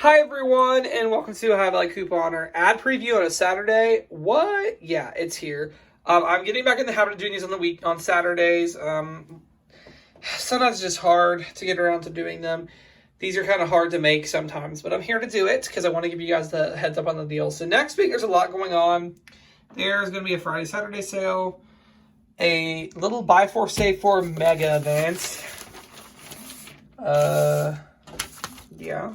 Hi everyone, and welcome to a High Value Couponer ad preview on a Saturday. What? Yeah, it's here. I'm getting back in the habit of doing these on Saturdays. Sometimes it's just hard to get around to doing them. These are kind of hard to make sometimes, but I'm here to do it because I want to give you guys the heads up on the deal. So next week, there's a lot going on. There's going to be a Friday, Saturday sale, a little buy four, save four mega event. Yeah.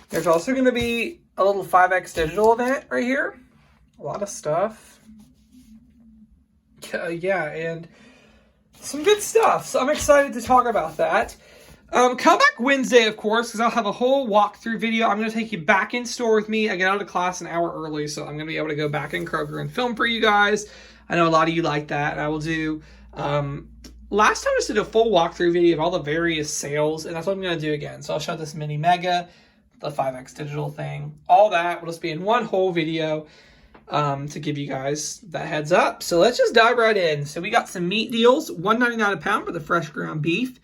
There's also going to be a little 5X digital event right here. A lot of stuff. Yeah, and some good stuff. So I'm excited to talk about that. Come back Wednesday, of course, because I'll have a whole walkthrough video. I'm going to take you back in store with me. I get out of class an hour early, so I'm going to be able to go back in Kroger and film for you guys. I know a lot of you like that. And I will do... last time I just did a full walkthrough video of all the various sales, and that's what I'm going to do again. So I'll show this mini mega, the 5X digital thing, all that will just be in one whole video to give you guys that heads up. So let's just dive right in. So we got some meat deals, $1.99 a pound for the fresh ground beef,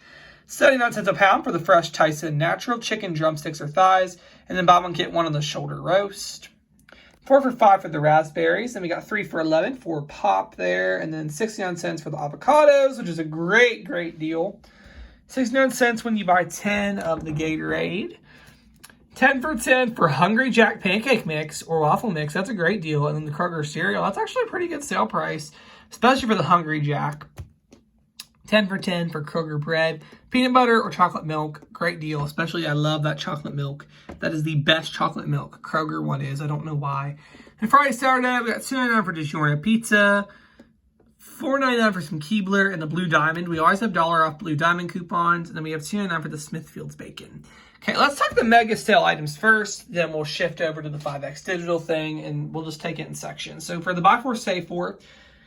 79 cents a pound for the fresh Tyson natural chicken drumsticks or thighs, and then buy one get one on the shoulder roast. 4 for $5 for the raspberries. Then we got 3 for $11 for pop there, and then 69 cents for the avocados, which is a great deal. 69 cents when you buy 10 of the Gatorade. 10 for 10 for Hungry Jack pancake mix or waffle mix. That's a great deal. And then the Kroger cereal. That's actually a pretty good sale price, especially for the Hungry Jack. 10 for 10 for Kroger bread. Peanut butter or chocolate milk. Great deal. Especially, I love that chocolate milk. That is the best chocolate milk. Kroger one is. I don't know why. And Friday, Saturday, we got $2.99 for DiGiorno pizza. $4.99 for some Keebler and the Blue Diamond. We always have $1 off Blue Diamond coupons. And then we have $2.99 for the Smithfield's bacon. Okay, let's talk the mega sale items first. Then we'll shift over to the 5X digital thing, and we'll just take it in sections. So for the buy four, save four,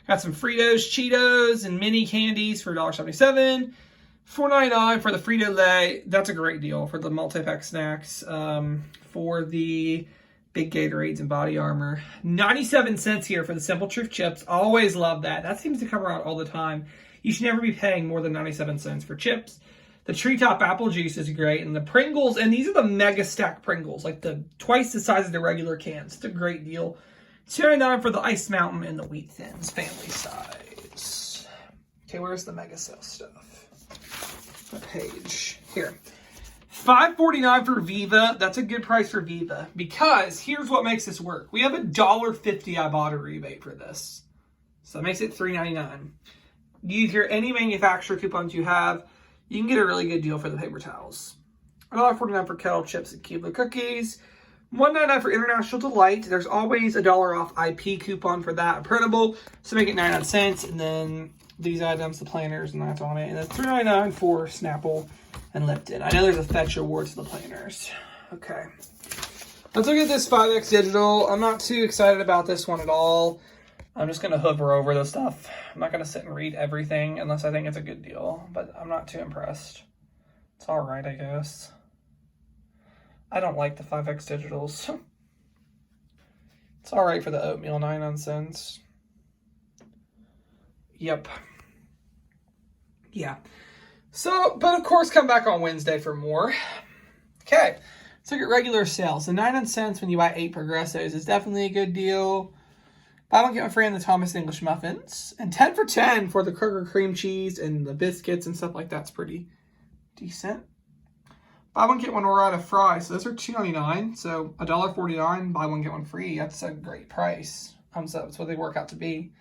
got some Fritos, Cheetos, and mini candies for $1.77. $4.99 for the Frito-Lay. That's a great deal for the multi-pack snacks. For the big Gatorades and Body Armor. 97 cents here for the Simple Truth chips. Always love that. That seems to come around all the time. You should never be paying more than 97 cents for chips. The Treetop apple juice is great. And the Pringles, and these are the mega stack Pringles, like the twice the size of the regular cans. It's a great deal. $2.99 for the Ice Mountain and the Wheat Thins, family size. Okay, where's the mega sale stuff? What page? Here. $5.49 for Viva. That's a good price for Viva, because here's what makes this work. We have a $1.50 Ibotta rebate for this. So that makes it $3.99. Use your any manufacturer coupons you have. You can get a really good deal for the paper towels. $1.49 for kettle chips and Keebler cookies. $1.99 for International Delight. There's always a $1 off IP coupon for that, printable. So make it 99 cents. And then these items, the planners, and that's on it. And then $3.99 for Snapple and Lipton. I know there's a Fetch award to the planners. Okay. Let's look at this 5X digital. I'm not too excited about this one at all. I'm just going to hover over the stuff. I'm not going to sit and read everything unless I think it's a good deal, but I'm not too impressed. It's all right, I guess. I don't like the 5X digitals. It's all right for the oatmeal, 99 cents. Yep. Yeah. So, but of course, come back on Wednesday for more. Okay. Let's look at regular sales. The 99 cents when you buy 8 Progressos is definitely a good deal. Buy one, get one free on the Thomas English muffins. And 10 for 10 for the Kroger cream cheese and the biscuits and stuff like that's pretty decent. Buy one, get one raw of fries. So those are $2.99. So $1.49, buy one, get one free. That's a great price. So that's what they work out to be.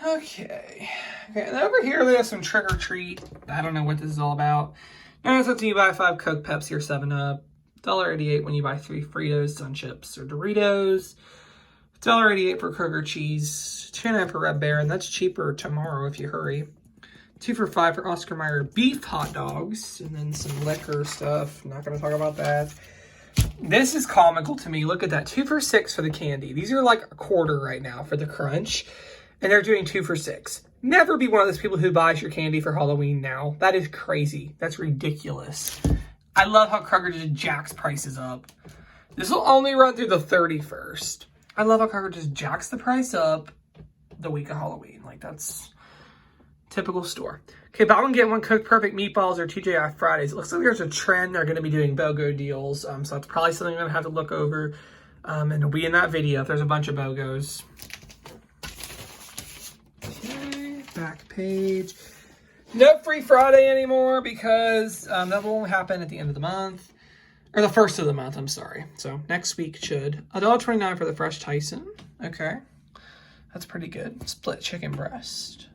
Okay. And over here, they have some Trick or Treat. I don't know what this is all about. 99 cents when you buy 5 Coke, Pepsi, or 7-Up. $1.88 when you buy 3 Fritos, Sun Chips, or Doritos. $1.88 for Kroger cheese, $2.99 for Red Baron. That's cheaper tomorrow if you hurry. 2 for $5 for Oscar Mayer beef hot dogs, and then some liquor stuff. I'm not going to talk about that. This is comical to me. Look at that. 2 for $6 for the candy. These are like a quarter right now for the Crunch, and they're doing 2 for $6. Never be one of those people who buys your candy for Halloween now. That is crazy. That's ridiculous. I love how Kroger just jacks prices up. This will only run through the 31st. I love how Kroger just jacks the price up the week of Halloween. Like, that's Typical store. Okay, buy one, get one cooked perfect meatballs or TGI Fridays. It looks like there's a trend. They're going to be doing BOGO deals. So that's probably something I'm going to have to look over. And it'll be in that video if there's a bunch of BOGOs. Okay, back page. No free Friday anymore because that will only happen at the end of the month. Or the first of the month, I'm sorry. So next week should. $1.29 for the fresh Tyson. Okay. That's pretty good. Split chicken breast.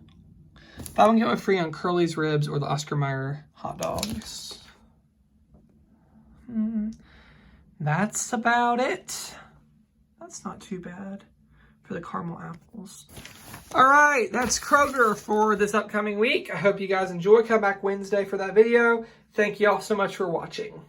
Buy one, get one free on Curly's ribs or the Oscar Mayer hot dogs. That's about it. That's not too bad for the caramel apples. All right, that's Kroger for this upcoming week. I hope you guys enjoy. Come back Wednesday for that video. Thank you all so much for watching.